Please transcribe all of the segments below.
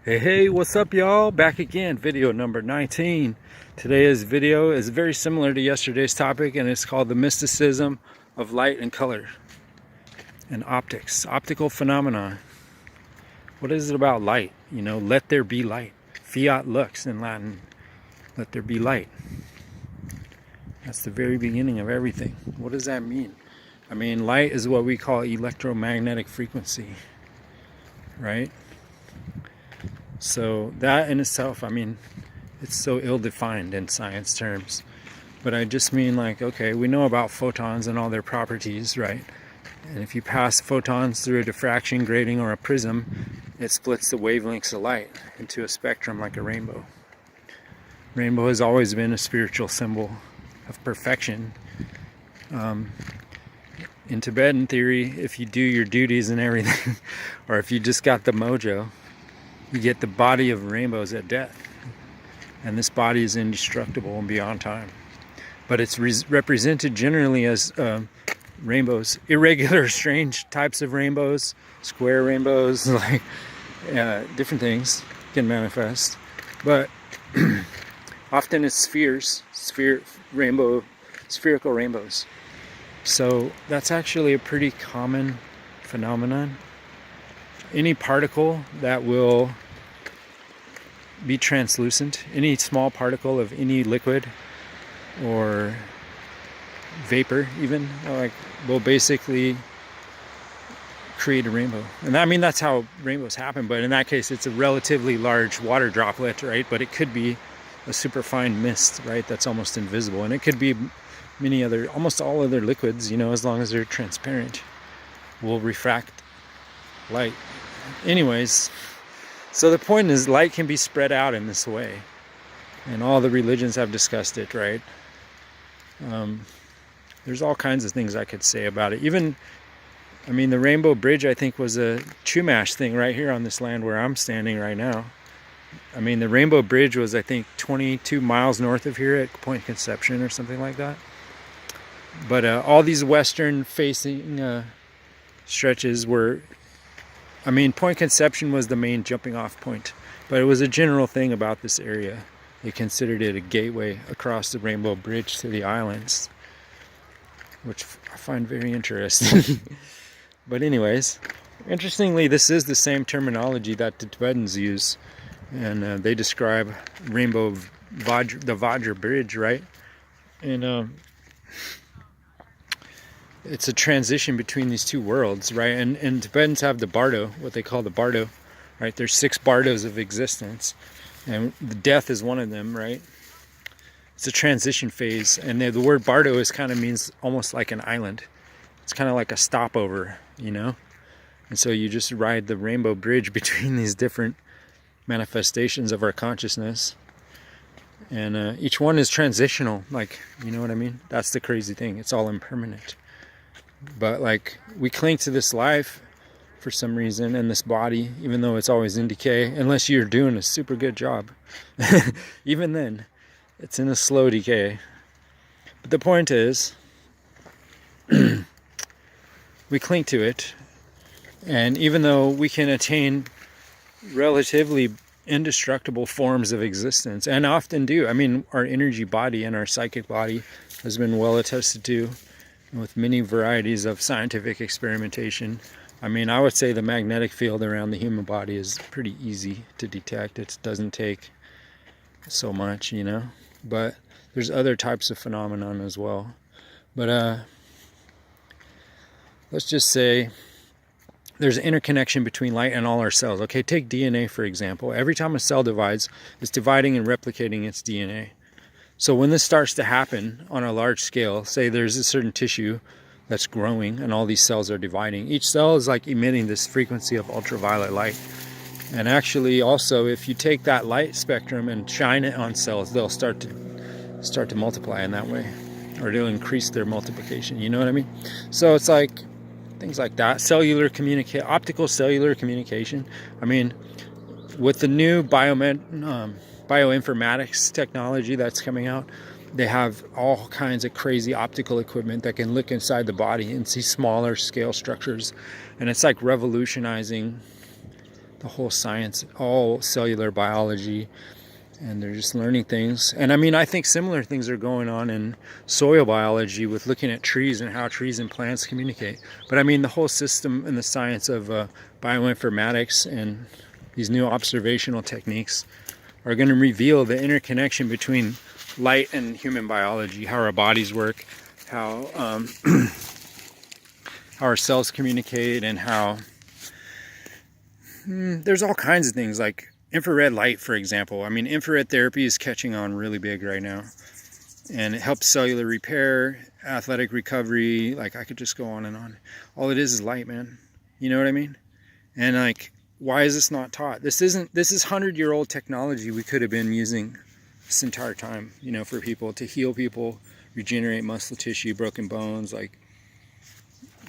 Hey, what's up, y'all? Back again, video number 19. Today's video is very similar to yesterday's topic, and it's called the mysticism of light and color and optics, optical phenomenon. What is it about light? You know, let there be light. Fiat lux in Latin, let there be light. That's the very beginning of everything. What does that mean? I mean, light is what we call electromagnetic frequency, right? So that in itself, I mean, it's so ill-defined in science terms. But I just mean, like, okay, we know about photons and all their properties, right? And if you pass photons through a diffraction grating or a prism, it splits the wavelengths of light into a spectrum like a rainbow. Rainbow has always been a spiritual symbol of perfection. In Tibetan theory, if you do your duties and everything, or if you just got the mojo, you get the body of rainbows at death. And this body is indestructible and beyond time. But it's represented generally as rainbows, irregular, strange types of rainbows, square rainbows, like different things can manifest. But often it's spherical rainbows. So that's actually a pretty common phenomenon. Any particle that will be translucent, any small particle of any liquid or vapor even, like, will basically create a rainbow. And I mean, that's how rainbows happen, but in that case it's a relatively large water droplet, right? But it could be a superfine mist, right? That's almost invisible. And it could be almost all other liquids, you know, as long as they're transparent, will refract light. Anyways, so the point is, light can be spread out in this way, and all the religions have discussed it, right? There's all kinds of things I could say about it. Even, I mean, the Rainbow Bridge, I think, was a Chumash thing right here on this land where I'm standing right now. I mean, the Rainbow Bridge was, I think, 22 miles north of here at Point Conception or something like that. But all these western facing stretches were, I mean, Point Conception was the main jumping off point, but it was a general thing about this area. They considered it a gateway across the Rainbow Bridge to the islands, which I find very interesting. But anyways, interestingly, this is the same terminology that the Tibetans use, and they describe the Vajra Bridge, right? And it's a transition between these two worlds, right? And Tibetans have the bardo, what they call the bardo, right? There's 6 bardos of existence, and the death is one of them, right? It's a transition phase, and the word bardo means almost like an island. It's kind of like a stopover, you know? And so you just ride the Rainbow Bridge between these different manifestations of our consciousness, and each one is transitional, like, you know what I mean? That's the crazy thing. It's all impermanent. But, like, we cling to this life for some reason, and this body, even though it's always in decay, unless you're doing a super good job. Even then, it's in a slow decay. But the point is, we cling to it, and even though we can attain relatively indestructible forms of existence, and often do, I mean, our energy body and our psychic body has been well attested to with many varieties of scientific experimentation. I mean, I would say the magnetic field around the human body is pretty easy to detect. It doesn't take so much, you know, but there's other types of phenomenon as well. But let's just say there's an interconnection between light and all our cells. Okay, take DNA, for example. Every time a cell divides, it's dividing and replicating its DNA. So when this starts to happen on a large scale, say there's a certain tissue that's growing and all these cells are dividing, each cell is like emitting this frequency of ultraviolet light. And actually also, if you take that light spectrum and shine it on cells, they'll start to multiply in that way, or they'll increase their multiplication, you know what I mean? So it's like things like that. Optical cellular communication. I mean, with the new bioinformatics technology that's coming out, they have all kinds of crazy optical equipment that can look inside the body and see smaller scale structures, and it's like revolutionizing the whole science, all cellular biology, and they're just learning things. And I mean, I think similar things are going on in soil biology with looking at trees and how trees and plants communicate. But I mean, the whole system and the science of bioinformatics and these new observational techniques are going to reveal the interconnection between light and human biology, how our bodies work, how how our cells communicate, and how there's all kinds of things like infrared light, for example. I mean, infrared therapy is catching on really big right now, and it helps cellular repair, athletic recovery. Like, I could just go on and on. All it is light, man. You know what I mean? And like, why is this not taught? This is 100-year-old technology we could have been using this entire time, you know, for people to heal people, regenerate muscle tissue, broken bones. Like,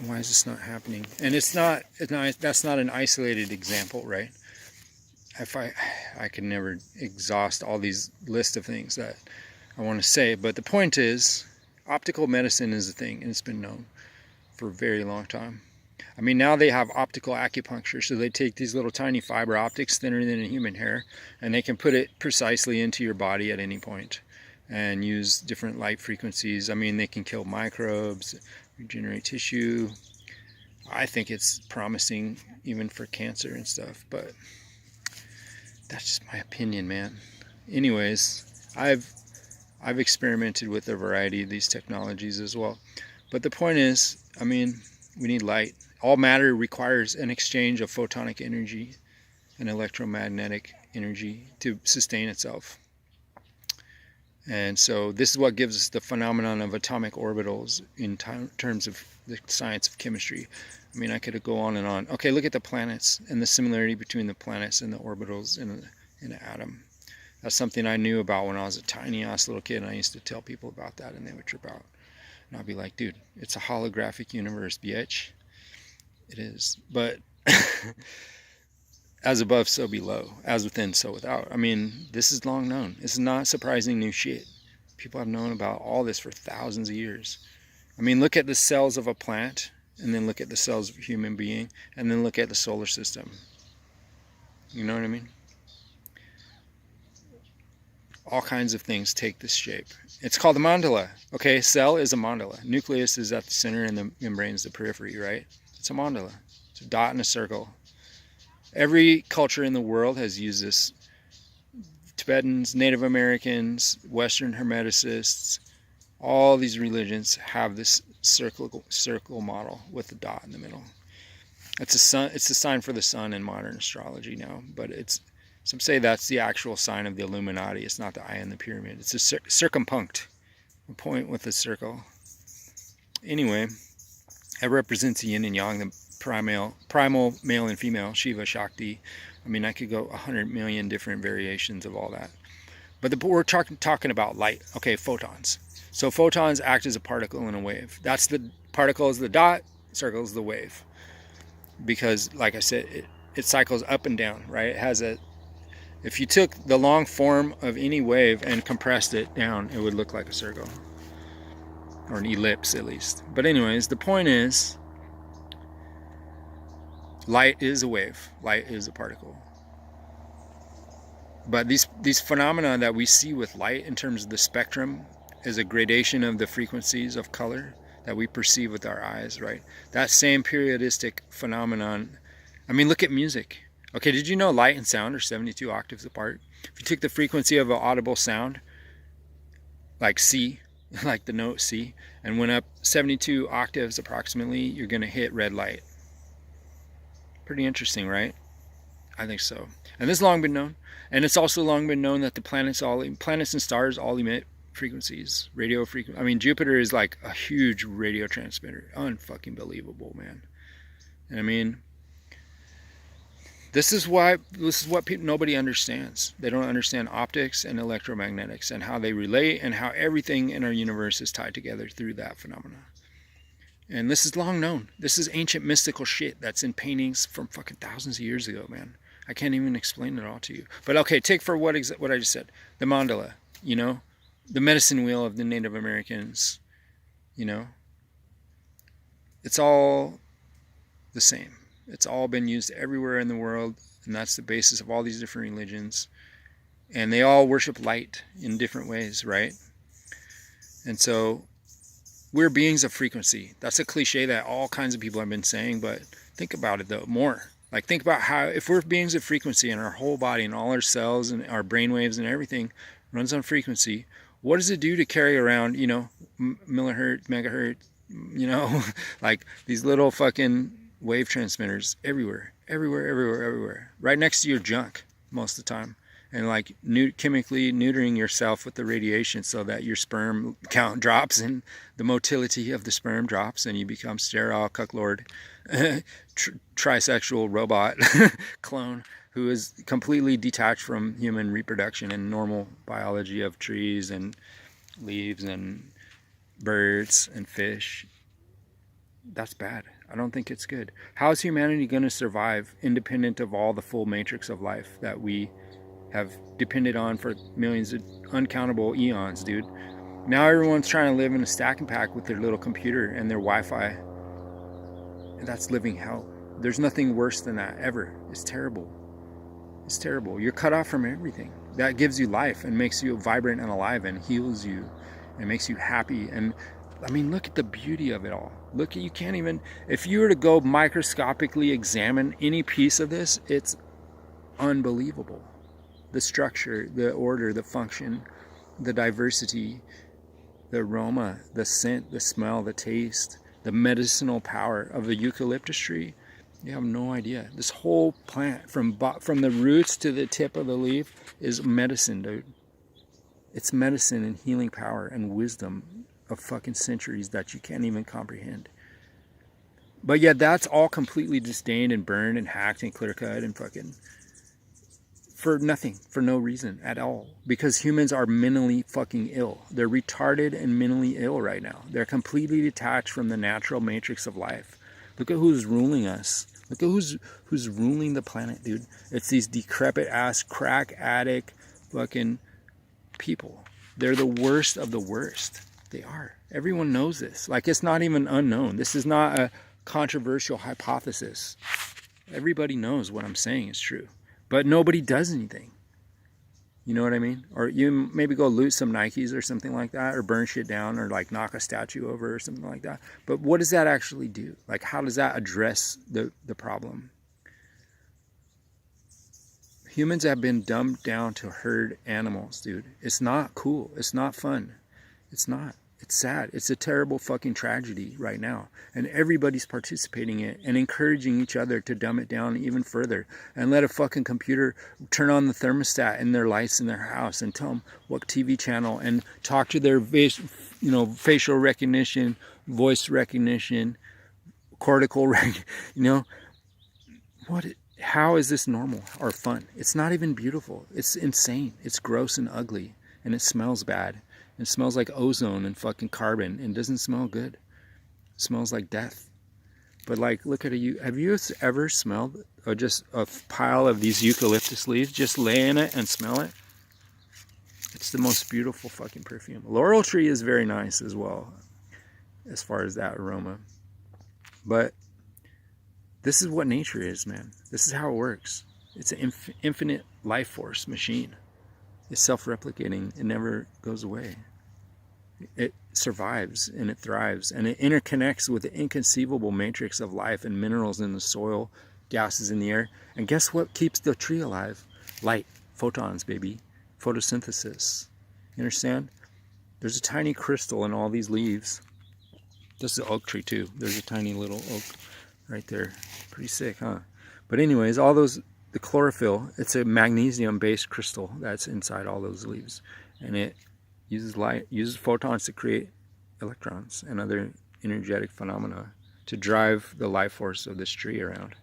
why is this not happening? And that's not an isolated example, right? I could never exhaust all these list of things that I want to say, but the point is, optical medicine is a thing, and it's been known for a very long time. I mean, now they have optical acupuncture, so they take these little tiny fiber optics thinner than a human hair, and they can put it precisely into your body at any point and use different light frequencies. I mean, they can kill microbes, regenerate tissue. I think it's promising even for cancer and stuff, but that's just my opinion, man. Anyways, I've experimented with a variety of these technologies as well. But the point is, I mean, we need light. All matter requires an exchange of photonic energy and electromagnetic energy to sustain itself. And so this is what gives us the phenomenon of atomic orbitals in terms of the science of chemistry. I mean, I could go on and on. Okay, look at the planets and the similarity between the planets and the orbitals in an atom. That's something I knew about when I was a tiny-ass little kid, and I used to tell people about that, and they would trip out. And I'd be like, dude, it's a holographic universe, bitch. It is. But as above, so below. As within, so without. I mean, this is long known. This is not surprising new shit. People have known about all this for thousands of years. I mean, look at the cells of a plant, and then look at the cells of a human being, and then look at the solar system. You know what I mean? All kinds of things take this shape. It's called a mandala. Okay, cell is a mandala. Nucleus is at the center, and the membrane is the periphery, right? It's a mandala. It's a dot and a circle. Every culture in the world has used this. Tibetans, Native Americans, Western Hermeticists, all these religions have this circle model with the dot in the middle. It's a sign for the sun in modern astrology now, but some say that's the actual sign of the Illuminati. It's not the eye in the pyramid. It's a circumpunct, a point with a circle. Anyway, it represents the yin and yang, the primal male and female, Shiva, Shakti. I mean, I could go 100 million different variations of all that. But we're talking about light. Okay, photons. So photons act as a particle in a wave. That's the particle is the dot, circle is the wave. Because, like I said, it cycles up and down, right? It has if you took the long form of any wave and compressed it down, it would look like a circle. Or an ellipse, at least. But anyways, the point is, light is a wave. Light is a particle. But these phenomena that we see with light in terms of the spectrum is a gradation of the frequencies of color that we perceive with our eyes, right? That same periodistic phenomenon. I mean, look at music. Okay, did you know light and sound are 72 octaves apart? If you took the frequency of an audible sound, like C, like the note C, and went up 72 octaves approximately, you're going to hit red light. Pretty interesting, right? I think so. And this has long been known. And it's also long been known that the planets and stars all emit frequencies, radio frequency. I mean, Jupiter is like a huge radio transmitter. Unfucking believable, man. And I mean, this is what nobody understands. They don't understand optics and electromagnetics and how they relate and how everything in our universe is tied together through that phenomena. And this is long known. This is ancient mystical shit that's in paintings from fucking thousands of years ago, man. I can't even explain it all to you. But okay, take for what I just said. The mandala, you know, the medicine wheel of the Native Americans, you know. It's all the same. It's all been used everywhere in the world And that's the basis of all these different religions. And they all worship light in different ways, right? And so we're beings of frequency. That's a cliche that all kinds of people have been saying, but think about it though, more. Like, think about how, if we're beings of frequency and our whole body and all our cells and our brain waves and everything runs on frequency, what does it do to carry around, you know, millihertz, megahertz, you know, like these little fucking wave transmitters everywhere, right next to your junk most of the time. And like chemically neutering yourself with the radiation so that your sperm count drops and the motility of the sperm drops and you become sterile, cucklord, trisexual robot clone who is completely detached from human reproduction and normal biology of trees and leaves and birds and fish. That's bad. I don't think it's good. How is humanity going to survive independent of all the full matrix of life that we have depended on for millions of uncountable eons, dude? Now everyone's trying to live in a stack and pack with their little computer and their Wi-Fi. And that's living hell. There's nothing worse than that ever. It's terrible. It's terrible. You're cut off from everything. That gives you life and makes you vibrant and alive and heals you and makes you happy. And I mean, look at the beauty of it all. Look, you can't even, if you were to go microscopically examine any piece of this, it's unbelievable. The structure, the order, the function, the diversity, the aroma, the scent, the smell, the taste, the medicinal power of the eucalyptus tree. You have no idea. This whole plant, from the roots to the tip of the leaf, is medicine, dude. It's medicine and healing power and wisdom of fucking centuries that you can't even comprehend. But yet that's all completely disdained and burned and hacked and clear-cut and fucking for nothing, for no reason at all. Because humans are mentally fucking ill. They're retarded and mentally ill right now. They're completely detached from the natural matrix of life. Look at who's ruling us. Look at who's ruling the planet, dude. It's these decrepit ass crack addict fucking people. They're the worst of the worst. They are. Everyone knows this. Like, it's not even unknown. This is not a controversial hypothesis. Everybody knows what I'm saying is true. But nobody does anything. You know what I mean? Or you maybe go loot some Nikes or something like that, or burn shit down, or like knock a statue over or something like that. But what does that actually do? Like, how does that address the problem? Humans have been dumbed down to herd animals, dude. It's not cool. It's not fun. It's not. It's sad. It's a terrible fucking tragedy right now. And everybody's participating in it and encouraging each other to dumb it down even further and let a fucking computer turn on the thermostat in their lights in their house and tell them what TV channel and talk to their facial recognition, voice recognition, cortical, how is this normal or fun? It's not even beautiful. It's insane. It's gross and ugly and it smells bad. It smells like ozone and fucking carbon and doesn't smell good. It smells like death. But like, look at have you ever smelled just a pile of these eucalyptus leaves? Just lay in it and smell it. It's the most beautiful fucking perfume. Laurel tree is very nice as well, as far as that aroma. But this is what nature is, man. This is how it works. It's an infinite life force machine. It's self-replicating. It never goes away. It survives and it thrives and it interconnects with the inconceivable matrix of life and minerals in the soil, gases in the air. And guess what keeps the tree alive? Light, photons, baby. Photosynthesis. You understand? There's a tiny crystal in all these leaves. This is the oak tree too. There's a tiny little oak right there. Pretty sick, huh? But anyways, the chlorophyll, it's a magnesium-based crystal that's inside all those leaves. And it uses photons to create electrons and other energetic phenomena to drive the life force of this tree around.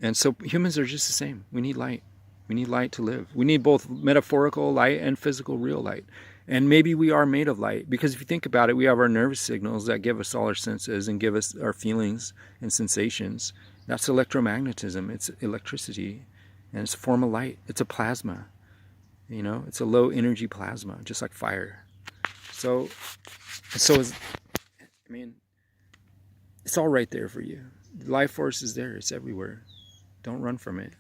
And so humans are just the same. We need light. We need light to live. We need both metaphorical light and physical real light. And maybe we are made of light, because if you think about it, we have our nervous signals that give us all our senses and give us our feelings and sensations. That's electromagnetism. It's electricity, and it's a form of light. It's a plasma. It's a low energy plasma, just like fire. So it's all right there for you. Life force is there. It's everywhere. Don't run from it.